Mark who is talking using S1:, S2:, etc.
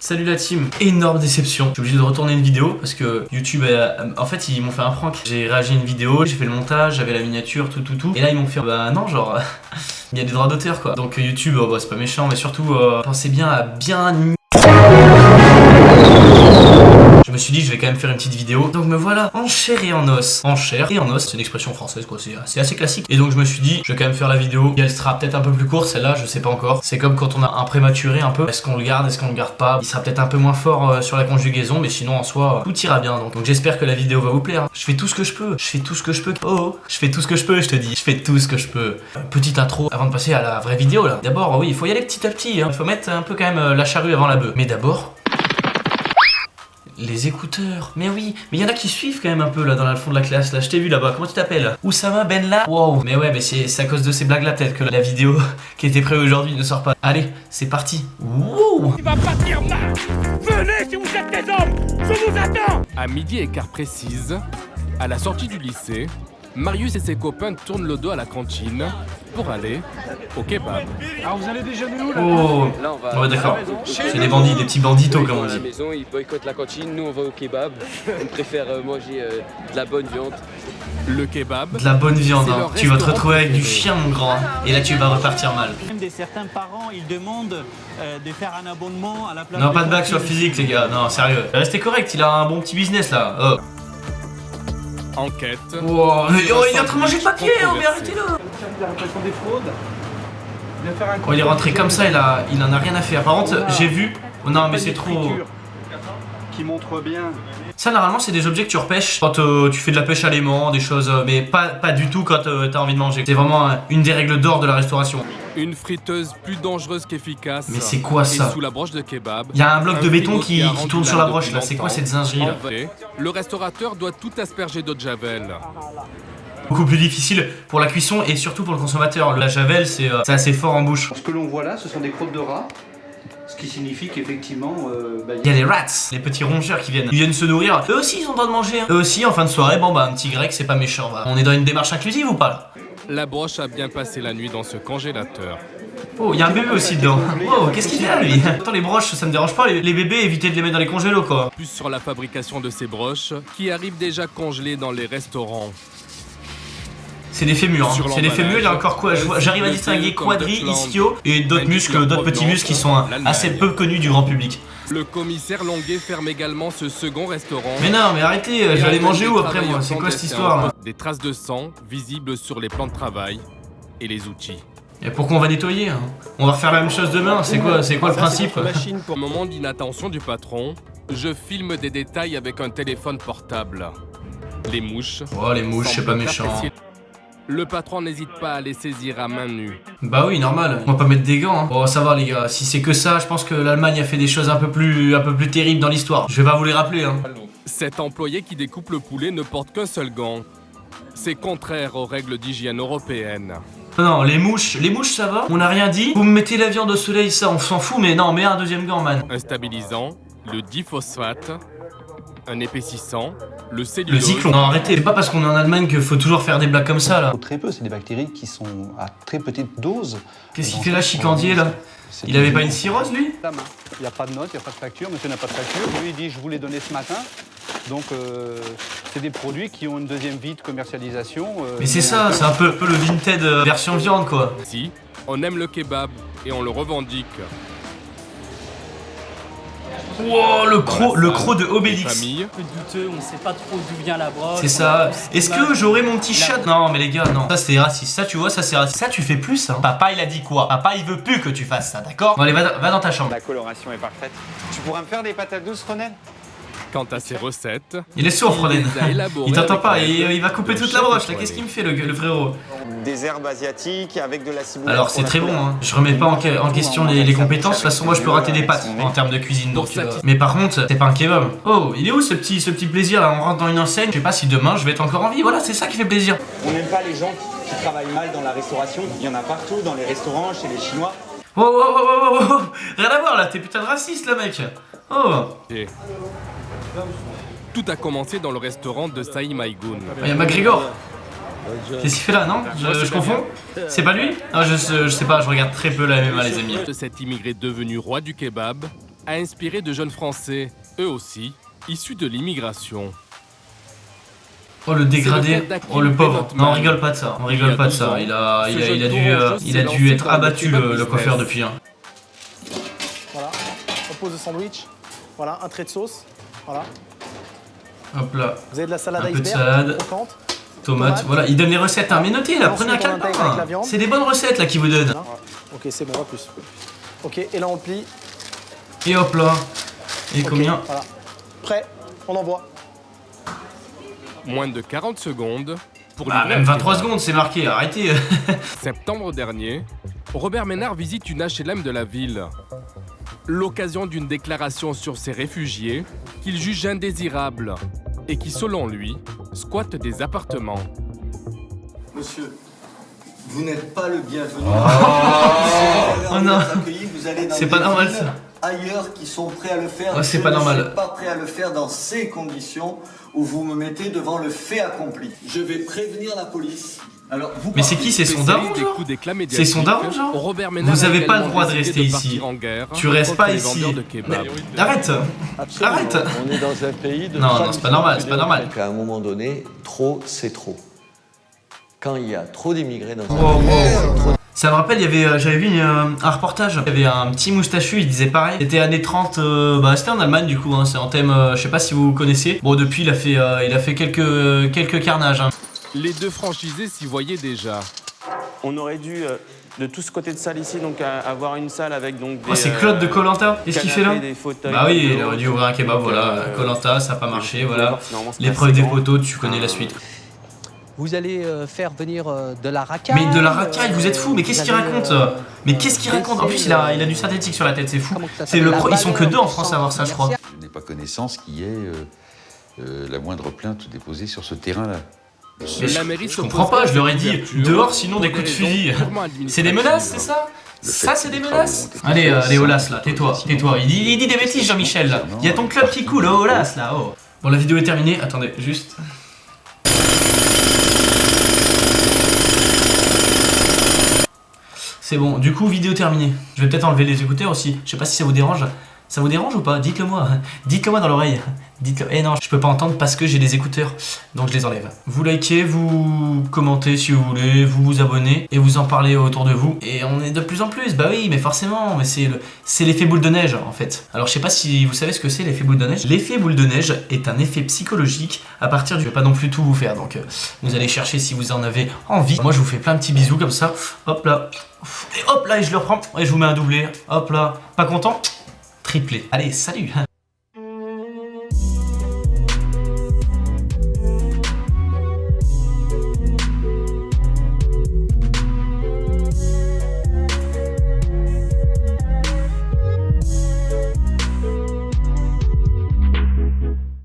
S1: Salut la team, énorme déception. Je suis obligé de retourner une vidéo parce que YouTube, en fait ils m'ont fait un prank. J'ai réagi à une vidéo, j'ai fait le montage, j'avais la miniature, tout. Et là ils m'ont fait, bah non genre, il y a des droits d'auteur quoi. Donc YouTube, bah, c'est pas méchant mais surtout, pensez bien à bien... Je me suis dit je vais quand même faire une petite vidéo. Donc me voilà en chair et en os. En chair et en os, c'est une expression française quoi, c'est assez classique. Et donc je me suis dit je vais quand même faire la vidéo. Et elle sera peut-être un peu plus courte celle-là, je sais pas encore. C'est comme quand on a un prématuré un peu. Est-ce qu'on le garde, est-ce qu'on le garde pas? Il sera peut-être un peu moins fort sur la conjugaison, mais sinon en soi tout ira bien. Donc j'espère que la vidéo va vous plaire. Je fais tout ce que je peux. Je fais tout ce que je peux. Oh, je fais tout ce que je peux, je te dis. Je fais tout ce que je peux. Petite intro avant de passer à la vraie vidéo là. D'abord oui, il faut y aller petit à petit. Il faut mettre un peu quand même la charrue avant la bœuf. Mais d'abord... les écouteurs, mais oui, mais il y en a qui suivent quand même un peu là dans le fond de la classe là, je t'ai vu là-bas, comment tu t'appelles? Oussama Benla? Wow, mais ouais, mais c'est à cause de ces blagues là peut-être que la vidéo qui était prévue aujourd'hui ne sort pas. Allez, c'est parti. Wouh!
S2: Il va partir là. Venez si vous êtes des hommes, je vous attends.
S3: À midi et quart précise, à la sortie du lycée, Marius et ses copains tournent le dos à la cantine pour aller au kebab.
S2: Alors vous allez déjeuner où là?
S1: Oh,
S4: Là, on va
S1: ouais d'accord,
S4: Chez
S1: c'est des bandits, des petits banditos comme on
S4: à la
S1: dit.
S4: maison, ils boycottent la cantine, nous on va au kebab. On préfère manger de la bonne viande.
S3: Le kebab,
S1: De la bonne viande,
S3: c'est
S1: hein.
S3: leur
S1: Tu vas te
S3: restaurant
S1: retrouver avec du
S3: préféré.
S1: chien mon grand, et là tu vas repartir mal.
S5: Même certains parents, ils demandent de faire un abonnement à la place.
S1: Non, pas de blague sur le physique les gars, non sérieux. Restez correct, il a un bon petit business là. Oh.
S3: enquête.
S1: Wow, mais oh, il est en train de manger le papier, oh, mais arrêtez-le.
S2: La répression des fraudes. Viens faire un
S1: Oh, il est rentré comme ça, il en a rien à faire. Par contre, j'ai vu... Oh, non mais c'est trop...
S2: qui montre bien.
S1: Ça normalement c'est des objets que tu repêches quand tu fais de la pêche à l'aimant, des choses... mais pas du tout quand t'as envie de manger. C'est vraiment une des règles d'or de la restauration.
S3: Une friteuse plus dangereuse qu'efficace.
S1: Mais c'est quoi ça?
S3: Et sous la broche de kebab.
S1: Il y a un bloc de béton
S3: frigo
S1: qui
S3: a rendu
S1: tourne sur
S3: là
S1: la broche
S3: depuis
S1: là, c'est quoi
S3: longtemps.
S1: cette zingerie là?
S3: En vrai, le restaurateur doit tout asperger d'eau de javel.
S1: Beaucoup plus difficile pour la cuisson et surtout pour le consommateur. La javel c'est assez fort en bouche.
S6: Ce que l'on voit là, ce sont des crottes de rats, ce qui signifie qu'effectivement...
S1: Il y a les rats, les petits rongeurs qui viennent. Ils viennent se nourrir. Eux aussi ils ont le droit de manger. Hein. Eux aussi en fin de soirée, bon bah un petit grec c'est pas méchant. On est dans une démarche inclusive ou pas là?
S3: La broche a bien passé la nuit dans ce congélateur.
S1: Oh, il y a un bébé aussi dedans. Oh, qu'est-ce qu'il fait là lui? Attends, les broches ça me dérange pas, les bébés évitez de les mettre dans les congélos quoi.
S3: Plus sur la fabrication de ces broches, qui arrivent déjà congelées dans les restaurants.
S1: C'est des fémurs, hein.
S3: Sur
S1: C'est des fémurs, il y a encore quoi? J'arrive à distinguer quadri, ischio et d'autres muscles, d'autres petits muscles qui sont assez peu connus du grand public.
S3: Le commissaire Longuet ferme également ce second restaurant.
S1: Mais non, mais arrêtez, je vais aller manger où après moi? C'est quoi cette histoire là?
S3: Des traces de sang visibles sur les plans de travail et les outils.
S1: Et pourquoi on va nettoyer hein? On va refaire la même chose demain, c'est quoi le principe?
S3: Machine pour moment d'inattention du patron, je filme des détails avec un téléphone portable. Les mouches.
S1: Oh les mouches, c'est pas
S3: semblent
S1: méchant.
S3: apprécier. Le patron n'hésite pas à les saisir à main nue.
S1: Bah oui, normal, on va pas mettre des gants. Hein. Bon, ça va les gars, si c'est que ça, je pense que l'Allemagne a fait des choses un peu plus terribles dans l'histoire. Je vais pas vous les rappeler hein.
S3: Cet employé qui découpe le poulet ne porte qu'un seul gant. C'est contraire aux règles d'hygiène européennes.
S1: Non, les mouches ça va, on a rien dit. Vous me mettez la viande au soleil, ça on s'en fout, mais non, mets un deuxième gant man.
S3: Un stabilisant, le diphosphate, un épaississant, le
S1: Le
S3: cellulose.
S1: cyclone. Non arrêtez, c'est pas parce qu'on est en Allemagne qu'il faut toujours faire des blagues comme ça là.
S6: Très peu, c'est des bactéries qui sont à très petite dose.
S1: Qu'est-ce qu'il fait là, Chicandier là? Il avait pas une cirrhose lui?
S6: La main. Il n'y a pas de note, il n'y a pas de facture, monsieur n'a pas de facture. Lui il dit je vous l'ai donné ce matin. Donc c'est des produits qui ont une deuxième vie de commercialisation.
S1: Mais c'est ça, c'est un peu le Vinted version viande quoi.
S3: Si, on aime le kebab et on le revendique.
S1: Wow, le croc de
S3: Les
S1: Obélix.
S3: familles,
S5: Un peu douteux, on sait pas trop d'où vient la broche.
S1: C'est ça. Est-ce que j'aurai mon petit chat? Non mais les gars, non. Ça c'est raciste. Ça tu vois, ça c'est raciste. Ça tu fais plus hein. Papa il a dit quoi? Papa il veut plus que tu fasses ça, d'accord? Bon allez, va dans ta chambre.
S7: La coloration est parfaite. Tu pourrais me faire des patates douces, Ronel?
S3: quant à ses recettes,
S1: Il est sourd Froden.
S3: les a élaborées
S1: Il t'entend
S3: avec
S1: pas,
S3: l'aide
S1: il va couper
S3: de
S1: toute la
S3: chef
S1: broche là.
S3: étoilé.
S1: Qu'est-ce qu'il me fait le frérot?
S7: Des herbes asiatiques avec de la ciboulette.
S1: Alors
S7: pour
S1: c'est
S7: la
S1: très bon
S7: couleur.
S1: hein. Je remets pas en question les compétences. De toute façon moi je peux rater des pâtes en termes de cuisine donc mais par contre c'est pas un kebab. Oh il est où ce petit plaisir là? On rentre dans une enseigne. Je sais pas si demain je vais être encore en vie. Voilà c'est ça qui fait plaisir.
S7: On n'aime pas les gens qui travaillent mal dans la restauration. Il y en a partout, dans les restaurants, chez les Chinois.
S1: Oh. Rien à voir là. T'es putain de raciste là mec. Oh.
S3: Et tout a commencé dans le restaurant de Saï Maïgoun.
S1: Il y a McGregor. Qu'est-ce qu'il fait là, non? Je confonds? C'est pas lui? Non, je sais pas, je regarde très peu la MMA les amis.
S3: Cet immigré devenu roi du kebab a inspiré de jeunes Français, eux aussi, issus de l'immigration.
S1: Oh le dégradé, oh le pauvre. Non on rigole pas de ça, on rigole pas de ça. Il a dû être abattu le coiffeur depuis. Hein.
S8: Voilà, on pose le sandwich. Voilà, un trait de sauce. Voilà.
S1: Hop là.
S8: Vous avez de la salade
S1: Un peu de
S8: iceberg,
S1: salade.
S8: croquante.
S1: Tomate, voilà, il donne les recettes, hein. Mais notez là, prenez un calepin. C'est des bonnes recettes là qu'il vous donne.
S8: Ok, c'est bon, pas plus. Ok, et là on le plie.
S1: Et hop là. Et
S8: Ok,
S1: combien?
S8: Voilà. Prêt, on envoie.
S3: Moins de 40 secondes pour
S1: Bah
S3: livrer
S1: même
S3: un
S1: 23
S3: kebab.
S1: secondes, c'est marqué, arrêtez.
S3: Septembre dernier, Robert Ménard visite une HLM de la ville. L'occasion d'une déclaration sur ces réfugiés qu'il juge indésirables et qui, selon lui, squattent des appartements.
S9: Monsieur, vous n'êtes pas le bienvenu.
S1: Oh non.
S9: Vous allez dans
S1: C'est
S9: des
S1: pas normal,
S9: villes
S1: ça.
S9: Ailleurs qui sont prêts à le faire.
S1: Oh, c'est
S9: Je
S1: pas
S9: ne
S1: normal.
S9: suis pas prêt à le faire dans ces conditions où vous me mettez devant le fait accompli. Je vais prévenir la police. Alors, vous
S1: Mais c'est qui? C'est son daron,
S3: Spécialiste des
S1: genre?
S3: coups d'éclat
S1: C'est son daron,
S3: médiatiques,
S1: genre?
S3: Robert Ménard
S1: Vous
S3: a
S1: avez pas le
S3: également
S1: droit de
S3: décidé
S1: rester
S3: partir
S1: ici.
S3: en guerre
S1: Tu restes
S3: contre
S1: pas
S3: les
S1: ici.
S3: vendeurs de kebab.
S1: Arrête.
S9: Absolument.
S1: Arrête.
S9: On est dans un pays de
S1: Non, non, c'est pas normal, c'est pas normal.
S9: qu'à un moment donné, trop, c'est trop. Quand il y a trop d'immigrés dans un
S1: Wow,
S9: pays,
S1: wow.
S9: c'est trop.
S1: Ça me rappelle, j'avais vu un reportage, il y avait un petit moustachu, il disait pareil. C'était années 30, c'était en Allemagne du coup, hein, c'est en thème, je sais pas si vous connaissez. Bon, depuis il a fait quelques carnages. Hein.
S3: Les deux franchisés s'y voyaient déjà.
S10: On aurait dû, de tout ce côté de salle ici, donc avoir une salle avec donc des...
S1: Oh, c'est Claude de Koh-Lanta, qu'est-ce qu'il fait là?
S10: Des fauteuils,
S1: Bah oui,
S10: des
S1: il aurait dû ouvrir un kebab,
S10: donc,
S1: voilà. Koh-Lanta, ça a pas marché, voilà.
S10: Normalement, c'est
S1: L'épreuve
S10: assez
S1: des
S10: grand.
S1: poteaux, tu connais la suite.
S11: Vous allez faire venir de la racaille.
S1: Mais de la racaille, vous êtes fou, mais qu'est-ce qu'il raconte? Mais qu'est-ce qu'il raconte? En plus, il a du synthétique sur la tête, c'est fou. Ils sont que deux en France à avoir ça, je crois.
S12: Je n'ai pas connaissance qu'il y ait la moindre plainte déposée sur ce terrain-là.
S1: Mais je comprends pas, je leur ai dit dehors, sinon des coups de fusil. C'est des menaces, c'est ça? Ça, c'est des menaces? Allez, Olas, là, tais-toi. Il dit des bêtises, Jean-Michel, là. Il y a ton club qui coule, oh, Olas, là, oh. Bon, la vidéo est terminée. Attendez, juste. C'est bon, du coup, vidéo terminée. Je vais peut-être enlever les écouteurs aussi. Je sais pas si ça vous dérange. Ça vous dérange ou pas? Dites-le moi. Dites-le moi dans l'oreille. Dites-le. Eh non, je peux pas entendre parce que j'ai des écouteurs. Donc je les enlève. Vous likez, vous commentez si vous voulez, vous vous abonnez et vous en parlez autour de vous. Et on est de plus en plus. Bah oui, mais forcément. Mais c'est l'effet boule de neige en fait. Alors je sais pas si vous savez ce que c'est l'effet boule de neige. L'effet boule de neige est un effet psychologique à partir du... Je vais pas non plus tout vous faire. Donc vous allez chercher si vous en avez envie. Moi je vous fais plein de petits bisous comme ça. Hop là. Et hop là, et je le reprends. Et je vous mets un doublé. Hop là. Pas content? Triplé. Allez, salut!